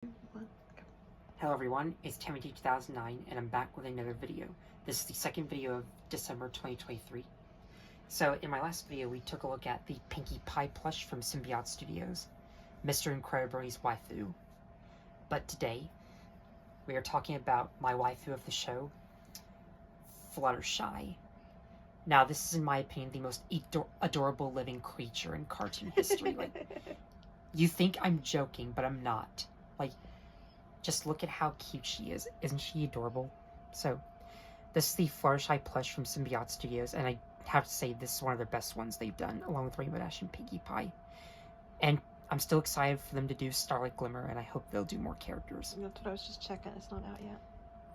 Hello everyone, it's Tammy2009 and I'm back with another video. This is the second video of December 2023. So in my last video we took a look at the Pinkie Pie plush from Symbiote Studios, Mr. Incredibody's waifu. But today we are talking about my waifu of the show, Fluttershy. Now this is in my opinion the most adorable living creature in cartoon history. You think I'm joking, but I'm not. Just look at how cute she is. Isn't she adorable? So, this is the Fluttershy plush from Symbiote Studios, and I have to say this is one of their best ones they've done, along with Rainbow Dash and Pinkie Pie. And I'm still excited for them to do Starlight Glimmer, and I hope they'll do more characters. That's what I was just checking. It's not out yet.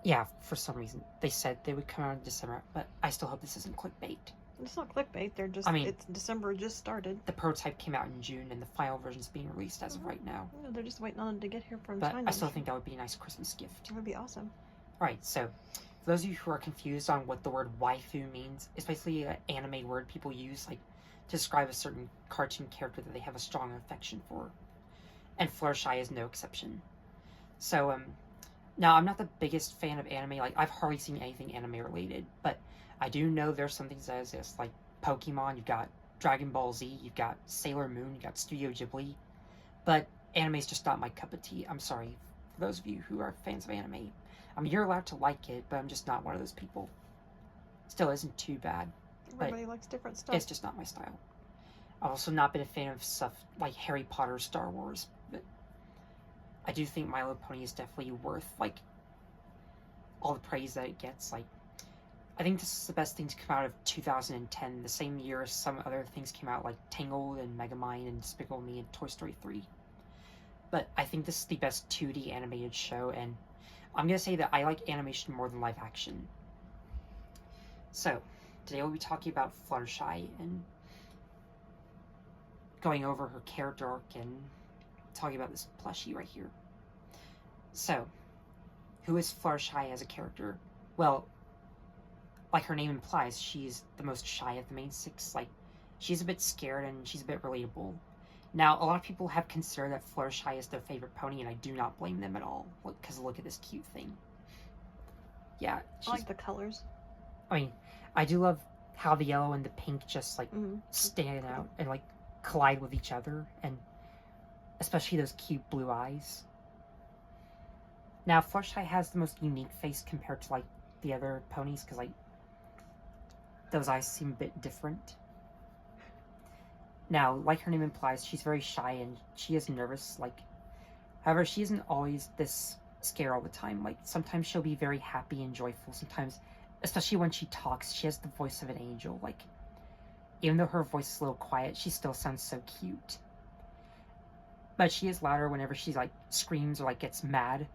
Yeah, for some reason. They said they would come out in December, but I still hope this isn't clickbait. It's not clickbait. They're just, it's December just started. The prototype came out in June, and the final version's being released as of right now. Yeah, they're just waiting on it to get here from But China. I still think that would be a nice Christmas gift. That would be awesome. Alright, so, for those of you who are confused on what the word waifu means, it's basically an anime word people use, to describe a certain cartoon character that they have a strong affection for. And Fluttershy is no exception. So, now, I'm not the biggest fan of anime. I've hardly seen anything anime-related, but I do know there's some things that exist, like Pokemon, you've got Dragon Ball Z, you've got Sailor Moon, you've got Studio Ghibli, but anime's just not my cup of tea. I'm sorry for those of you who are fans of anime. I mean, you're allowed to like it, but I'm just not one of those people. Still isn't too bad. Everybody likes different stuff. It's just not my style. I've also not been a fan of stuff like Harry Potter, Star Wars, but I do think My Little Pony is definitely worth, all the praise that it gets. I think this is the best thing to come out of 2010, the same year as some other things came out, like Tangled and Megamind and Despicable Me and Toy Story 3. But I think this is the best 2D animated show, and I'm going to say that I like animation more than live action. So, today we'll be talking about Fluttershy and going over her character arc and talking about this plushie right here. So, who is Fluttershy as a character? Well, like her name implies, she's the most shy of the main six. She's a bit scared and she's a bit relatable. Now, a lot of people have considered that Fluttershy is their favorite pony, and I do not blame them at all, because look at this cute thing. Yeah, I like the colors. I mean, I do love how the yellow and the pink just, stand out and, collide with each other, and especially those cute blue eyes. Now, Fluttershy has the most unique face compared to, the other ponies, because, those eyes seem a bit different. Now, like her name implies, she's very shy and she is nervous. However, she isn't always this scared all the time. Sometimes she'll be very happy and joyful. Sometimes, especially when she talks, she has the voice of an angel. Even though her voice is a little quiet, she still sounds so cute. But she is louder whenever she, screams or, gets mad.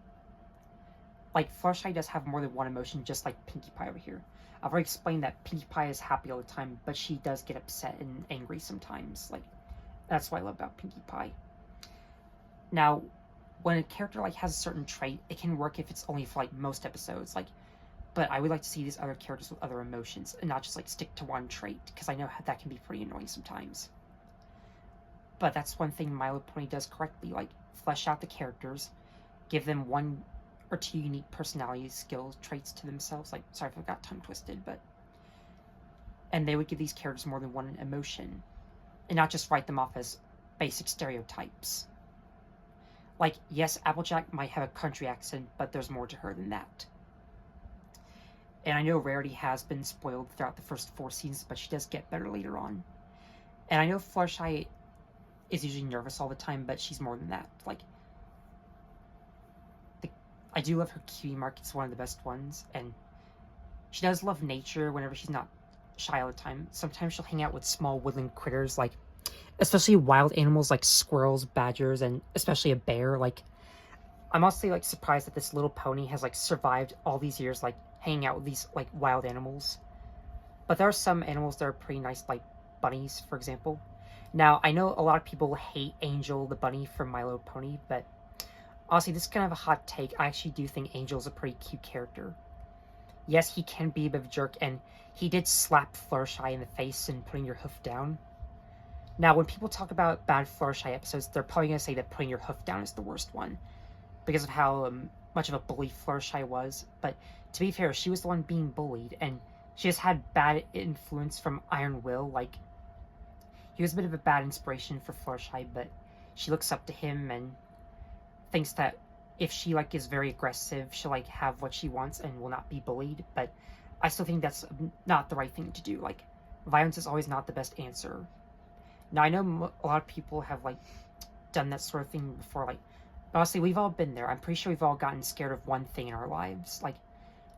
Fluttershy does have more than one emotion, just like Pinkie Pie over here. I've already explained that Pinkie Pie is happy all the time, but she does get upset and angry sometimes. That's what I love about Pinkie Pie. Now, when a character, has a certain trait, it can work if it's only for, most episodes. But I would like to see these other characters with other emotions, and not just, stick to one trait, because I know that can be pretty annoying sometimes. But that's one thing My Little Pony does correctly, flesh out the characters, give them one or two unique personalities, skills, traits to themselves. Sorry if I got tongue twisted, but... And they would give these characters more than one emotion, and not just write them off as basic stereotypes. Yes, Applejack might have a country accent, but there's more to her than that. And I know Rarity has been spoiled throughout the first 4 seasons, but she does get better later on. And I know Fluttershy is usually nervous all the time, but she's more than that. I do love her cutie mark, it's one of the best ones, and she does love nature whenever she's not shy all the time. Sometimes she'll hang out with small woodland critters, especially wild animals like squirrels, badgers, and especially a bear. I'm honestly, surprised that this little pony has, survived all these years, hanging out with these, wild animals. But there are some animals that are pretty nice, like bunnies, for example. Now, I know a lot of people hate Angel the bunny from My Little Pony, but honestly, this is kind of a hot take. I actually do think Angel's a pretty cute character. Yes, he can be a bit of a jerk, and he did slap Fluttershy in the face and putting your hoof down. Now, when people talk about bad Fluttershy episodes, they're probably going to say that putting your hoof down is the worst one. because of how much of a bully Fluttershy was. But to be fair, she was the one being bullied, and she just had bad influence from Iron Will. Like, he was a bit of a bad inspiration for Fluttershy, but she looks up to him and thinks that if she like is very aggressive, she'll like have what she wants and will not be bullied. But I still think that's not the right thing to do. Like, violence is always not the best answer. Now I know a lot of people have like done that sort of thing before. Like, honestly, we've all been there. I'm pretty sure we've all gotten scared of one thing in our lives. Like,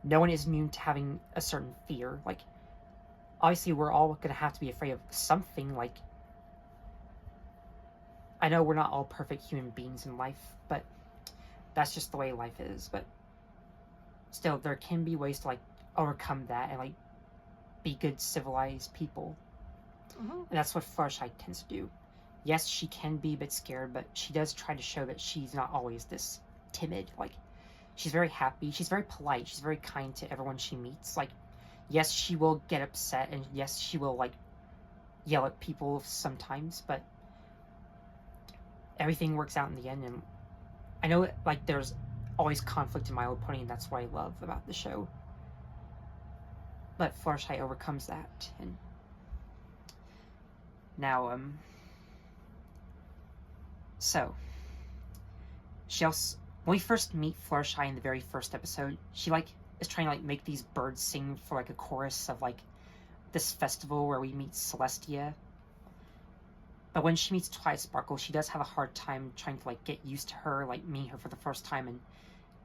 no one is immune to having a certain fear. Like, obviously, we're all gonna have to be afraid of something. Like, I know we're not all perfect human beings in life, but that's just the way life is. But still, there can be ways to like overcome that and like be good civilized people. And that's what Fluttershy tends to do. Yes, she can be a bit scared, but she does try to show that she's not always this timid. Like, she's very happy, she's very polite, she's very kind to everyone she meets. Like, yes, she will get upset, and yes, she will like yell at people sometimes, but everything works out in the end. And I know like there's always conflict in My Little Pony, and that's what I love about the show. But Fluttershy overcomes that. And now so she also, when we first meet Fluttershy in the very first episode, she like is trying to like make these birds sing for like a chorus of like this festival where we meet Celestia. But when she meets Twilight Sparkle, she does have a hard time trying to like get used to her, like meeting her for the first time and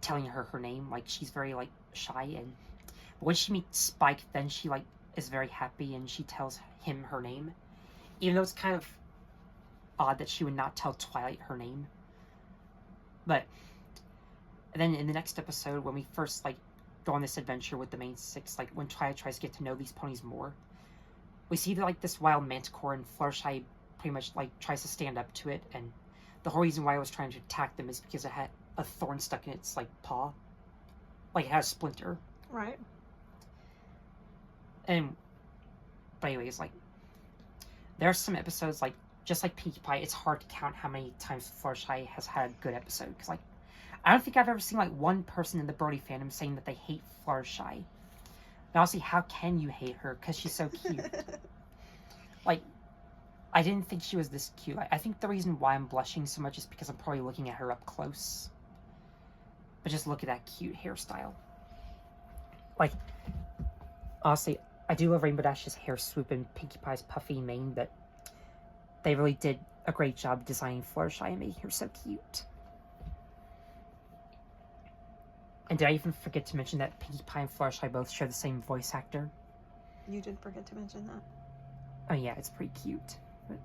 telling her her name. Like, she's very like shy. And but when she meets Spike, then she like is very happy and she tells him her name, even though it's kind of odd that she would not tell Twilight her name. But then in the next episode, when we first like go on this adventure with the main six, like when Twilight tries to get to know these ponies more, we see that like this wild manticore, and Fluttershy pretty much like tries to stand up to it. And the whole reason why I was trying to attack them is because it had a thorn stuck in its like paw, like it has a splinter. Right. And but anyways, like there are some episodes, like just like Pinkie Pie, it's hard to count how many times Fluttershy has had a good episode, because like I don't think I've ever seen like one person in the Brody fandom saying that they hate Fluttershy. And honestly, how can you hate her? Because she's so cute. Like, I didn't think she was this cute. I think the reason why I'm blushing so much is because I'm probably looking at her up close. But just look at that cute hairstyle. Like, honestly, I do love Rainbow Dash's hair swoop and Pinkie Pie's puffy mane, but they really did a great job designing Fluttershy and making her so cute. And did I even forget to mention that Pinkie Pie and Fluttershy both share the same voice actor? You did forget to mention that. Oh yeah, it's pretty cute. But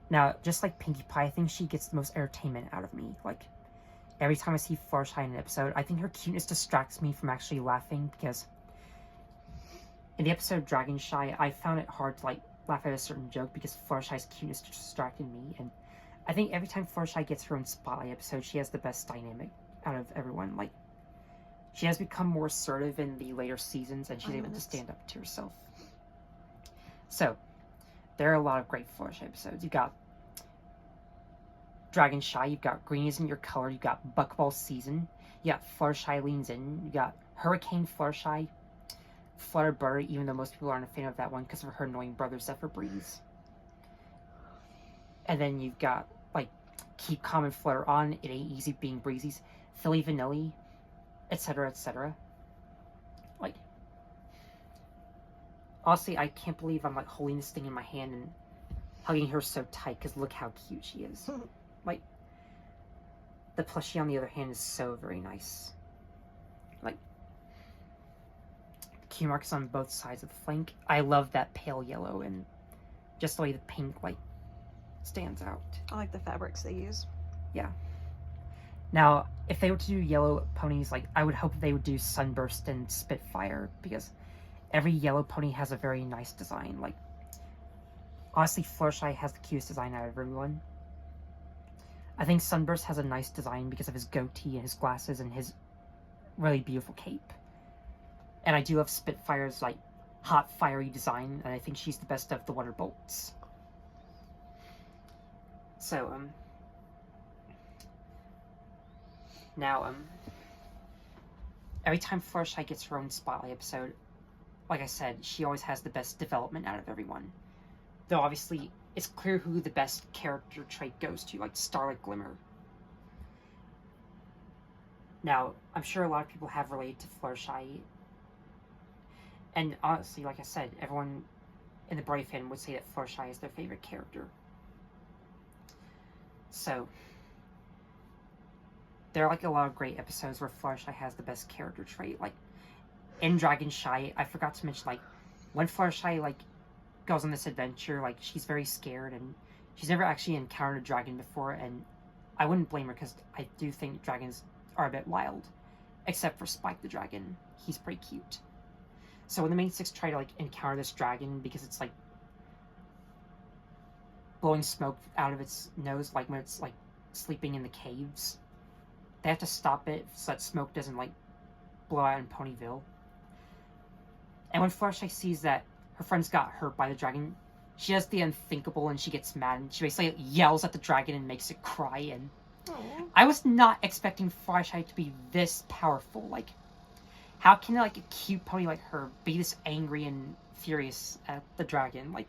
now, just like Pinkie Pie, I think she gets the most entertainment out of me. Like, every time I see Fluttershy in an episode, I think her cuteness distracts me from actually laughing, because in the episode Dragonshy, I found it hard to like laugh at a certain joke because Fluttershy's cuteness distracted me. And I think every time Fluttershy gets her own spotlight episode, she has the best dynamic out of everyone. Like, she has become more assertive in the later seasons, and she's able to stand up to herself. So, there are a lot of great Fluttershy episodes. You've got Dragonshy, you've got Green Isn't Your Color, you've got Buckball Season, you got Fluttershy Leans In, you got Hurricane Fluttershy, Flutterbutter, even though most people aren't a fan of that one because of her annoying brother Zephyr Breeze. And then you've got, like, Keep Calm and Flutter On, It Ain't Easy Being Breezy's, Philly Vanilli, etc., etc. Like, honestly, I can't believe I'm like holding this thing in my hand and hugging her so tight, because look how cute she is. Like, the plushie on the other hand is so very nice. Like, key marks on both sides of the flank. I love that pale yellow and just the way the pink like stands out. I like the fabrics they use. Yeah. Now, if they were to do yellow ponies, like, I would hope they would do Sunburst and Spitfire, because every yellow pony has a very nice design. Like, honestly, Fluttershy has the cutest design out of everyone. I think Sunburst has a nice design because of his goatee and his glasses and his really beautiful cape. And I do love Spitfire's, like, hot, fiery design, and I think she's the best of the Wonderbolts. So, Now, every time Fluttershy gets her own spotlight episode, like I said, she always has the best development out of everyone. Though obviously, it's clear who the best character trait goes to, like Starlight Glimmer. Now, I'm sure a lot of people have related to Fluttershy. And honestly, like I said, everyone in the Brave fan would say that Fluttershy is their favorite character. So, there are like a lot of great episodes where Fluttershy has the best character trait. Like, in Dragonshy, I forgot to mention, like, when Fluttershy, like, goes on this adventure, like, she's very scared, and she's never actually encountered a dragon before, and I wouldn't blame her, because I do think dragons are a bit wild. Except for Spike the Dragon. He's pretty cute. So when the main six try to, like, encounter this dragon, because it's, like, blowing smoke out of its nose, like, when it's, like, sleeping in the caves, they have to stop it so that smoke doesn't, like, blow out in Ponyville. And when Fluttershy sees that her friends got hurt by the dragon, she does the unthinkable and she gets mad and she basically yells at the dragon and makes it cry. And Aww. I was not expecting Fluttershy to be this powerful. Like, how can like a cute pony like her be this angry and furious at the dragon? Like,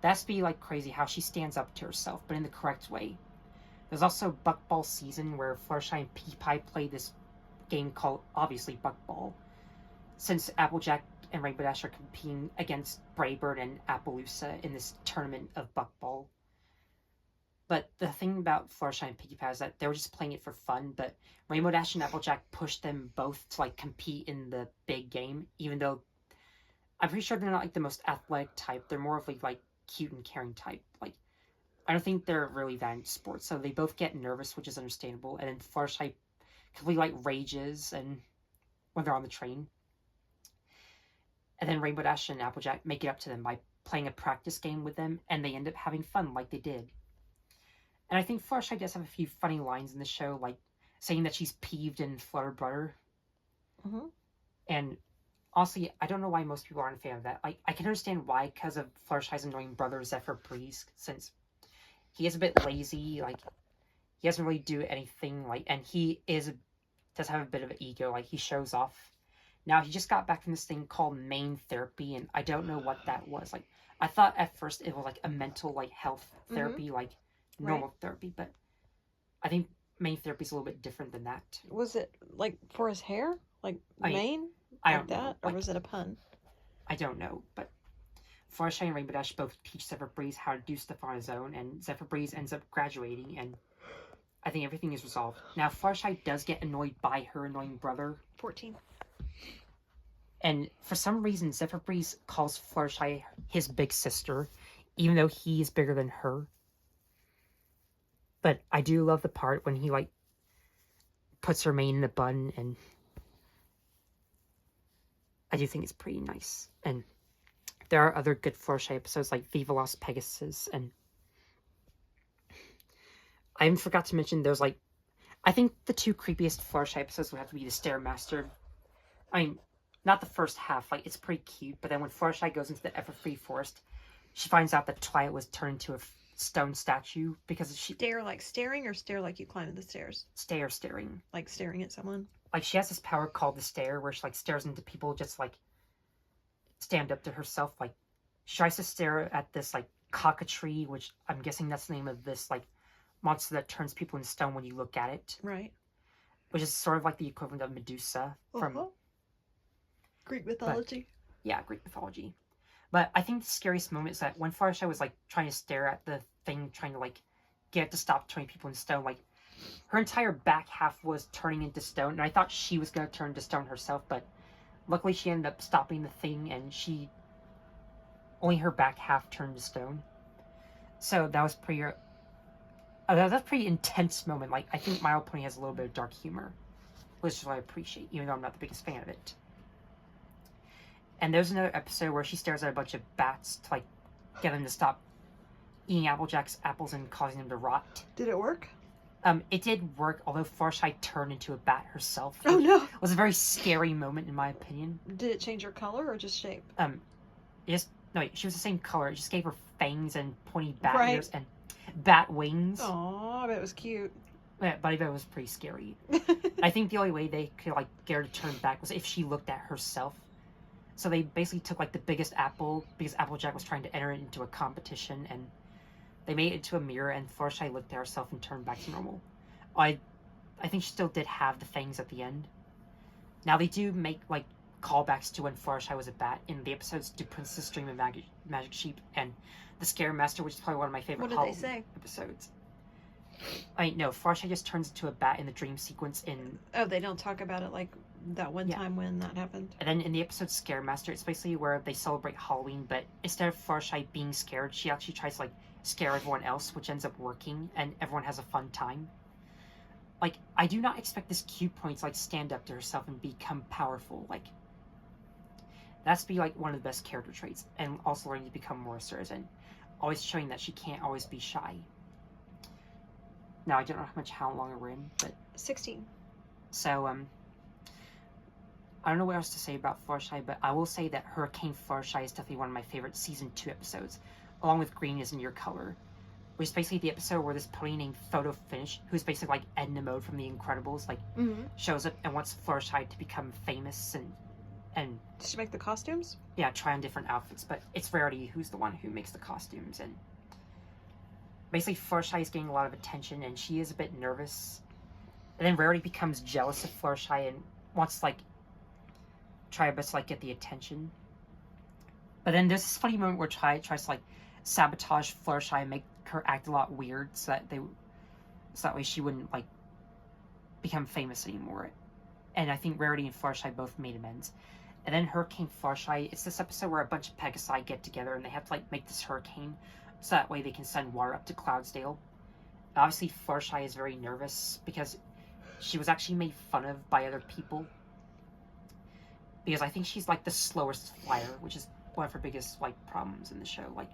that's be like crazy how she stands up to herself, but in the correct way. There's also Buckball season where Fluttershy and Pinkie Pie played this game called, obviously, Buckball. Since Applejack and Rainbow Dash are competing against Braybird and Appaloosa in this tournament of Buckball. But the thing about Fluttershy and Pinkie Pie is that they were just playing it for fun, but Rainbow Dash and Applejack pushed them both to like compete in the big game, even though I'm pretty sure they're not like the most athletic type. They're more of like cute and caring type. Like, I don't think they're really that into sports, so they both get nervous, which is understandable. And then Fluttershy completely like rages and when they're on the train. And then Rainbow Dash and Applejack make it up to them by playing a practice game with them, and they end up having fun like they did. And I think Fluttershy does have a few funny lines in the show, like saying that she's peeved and Flutterbutter. Mm-hmm. And honestly, I don't know why most people aren't a fan of that. Like, I can understand why, because of Fluttershy's annoying brother, Zephyr Breeze, since he is a bit lazy, like, he doesn't really do anything, like, and he does have a bit of an ego, like, he shows off. Now, he just got back from this thing called main therapy, and I don't know what that was. Like, I thought at first it was, like, a mental, like, health therapy, like, normal therapy, but I think main therapy is a little bit different than that. Was it, like, for his hair? Like, mane? I don't know. Or was it a pun? I don't know, but Fluttershy and Rainbow Dash both teach Zephyr Breeze how to do stuff on his own, and Zephyr Breeze ends up graduating, and I think everything is resolved. Now, Fluttershy does get annoyed by her annoying brother. 14. And for some reason, Zephyr Breeze calls Fluttershy his big sister, even though he's bigger than her. But I do love the part when he, like, puts her mane in a bun, and I do think it's pretty nice. And there are other good Fluttershy episodes, like Viva Las Pegasus, and I even forgot to mention there's, like, I think the two creepiest Fluttershy episodes would have to be the Stairmaster. I mean, not the first half, like, it's pretty cute, but then when Fluttershy goes into the Everfree Forest, she finds out that Twilight was turned into a stone statue because she... Stare like staring, or stare like you climbed the stairs? Staring. Like staring at someone? Like, she has this power called the Stare, where she, like, stares into people just, like, stand up to herself. Like, she tries to stare at this, like, cockatree, which I'm guessing that's the name of this, like, monster that turns people into stone when you look at it. Right. Which is sort of like the equivalent of Medusa from... Greek mythology. Yeah, Greek mythology. But I think the scariest moment is that when Fluttershy was, like, trying to stare at the thing, trying to, like, get it to stop turning people into stone, like, her entire back half was turning into stone, and I thought she was going to turn to stone herself, but luckily she ended up stopping the thing, and only her back half turned to stone. So that was pretty... that's a pretty intense moment. Like, I think My Little Pony has a little bit of dark humor, which is what I appreciate, even though I'm not the biggest fan of it. And there's another episode where she stares at a bunch of bats to, like, get them to stop eating Applejack's apples and causing them to rot. Did it work? It did work, although Fluttershy turned into a bat herself. Oh, no! It was a very scary moment, in my opinion. Did it change her color or just shape? She was the same color. It just gave her fangs and pointy bat ears and bat wings. Aww, I bet it was cute. Yeah, Buddy Bear was pretty scary. I think the only way they could like get her to turn back was if she looked at herself. So they basically took like the biggest apple because Applejack was trying to enter it into a competition, and they made it into a mirror, and Fluttershy looked at herself and turned back to normal. I think she still did have the fangs at the end. Now they do make like callbacks to when Fluttershy was a bat in the episodes "Do Princess Dream of Magic Sheep" and "The Scare Master," which is probably one of my favorite Halloween episodes. No, Fluttershy just turns into a bat in the dream sequence in... Oh, they don't talk about it like that one time when that happened? And then in the episode Scare Master, it's basically where they celebrate Halloween, but instead of Fluttershy being scared, she actually tries to, like, scare everyone else, which ends up working, and everyone has a fun time. Like, I do not expect this cute pony to, like, stand up to herself and become powerful. Like, that's to be, like, one of the best character traits, and also learning to become more assertive, and always showing that she can't always be shy. Now, I don't know how long we're in, but... 16. So, I don't know what else to say about Fluttershy, but I will say that Hurricane Fluttershy is definitely one of my favorite Season 2 episodes, along with Green Isn't Your Color, which is basically the episode where this pony named Photo Finish, who's basically like Edna Mode from The Incredibles, like, shows up and wants Fluttershy to become famous and... Did she make the costumes? Yeah, try on different outfits, but it's Rarity who's the one who makes the costumes, and... Basically, Fluttershy is getting a lot of attention, and she is a bit nervous. And then Rarity becomes jealous of Fluttershy and wants to, like, try her best to, like, get the attention. But then there's this funny moment where Tries to, like, sabotage Fluttershy and make her act a lot weird so that way she wouldn't, like, become famous anymore. And I think Rarity and Fluttershy both made amends. And then Hurricane Fluttershy, it's this episode where a bunch of Pegasi get together and they have to, like, make this hurricane so that way they can send water up to Cloudsdale. Obviously, Fluttershy is very nervous because she was actually made fun of by other people. Because I think she's, like, the slowest flyer, which is one of her biggest, like, problems in the show. Like,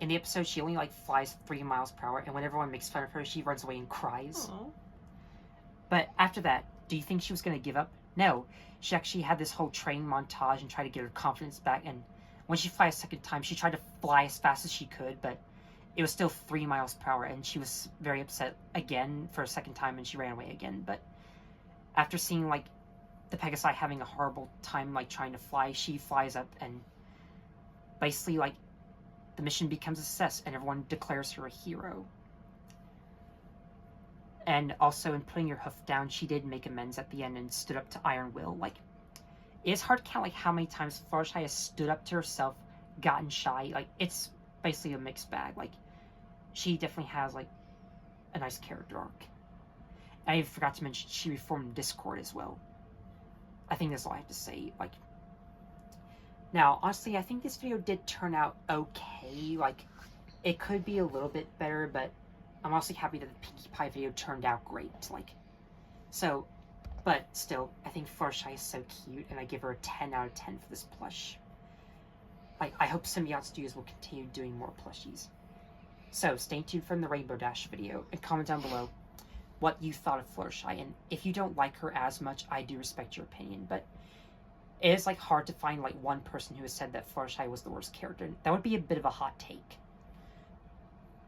in the episode, she only, like, flies 3 miles per hour, and when everyone makes fun of her, she runs away and cries. Aww. But after that, do you think she was going to give up? No. She actually had this whole training montage and tried to get her confidence back, and when she flies a second time, she tried to fly as fast as she could, but it was still 3 miles per hour, and she was very upset again for a second time, and she ran away again. But after seeing, like, the Pegasi having a horrible time, like, trying to fly, she flies up, and basically, like, the mission becomes a success, and everyone declares her a hero. And also, in putting her hoof down, she did make amends at the end and stood up to Iron Will. Like, it is hard to count, like, how many times Fluttershy has stood up to herself, gotten shy. Like, it's basically a mixed bag. Like, she definitely has, like, a nice character arc. And I forgot to mention, she reformed Discord as well. I think that's all I have to say. Like, now, honestly, I think this video did turn out okay. Like, it could be a little bit better, but I'm also happy that the Pinkie Pie video turned out great. Like, so... But still, I think Fluttershy is so cute, and I give her a 10 out of 10 for this plush. Like, I hope Symbiote Studios will continue doing more plushies. So, stay tuned for the Rainbow Dash video, and comment down below what you thought of Fluttershy, and if you don't like her as much, I do respect your opinion, but it is, like, hard to find, like, one person who has said that Fluttershy was the worst character. That would be a bit of a hot take.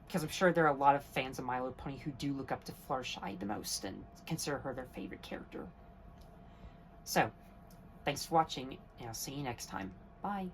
Because I'm sure there are a lot of fans of My Little Pony who do look up to Fluttershy the most and consider her their favorite character. So, thanks for watching, and I'll see you next time. Bye.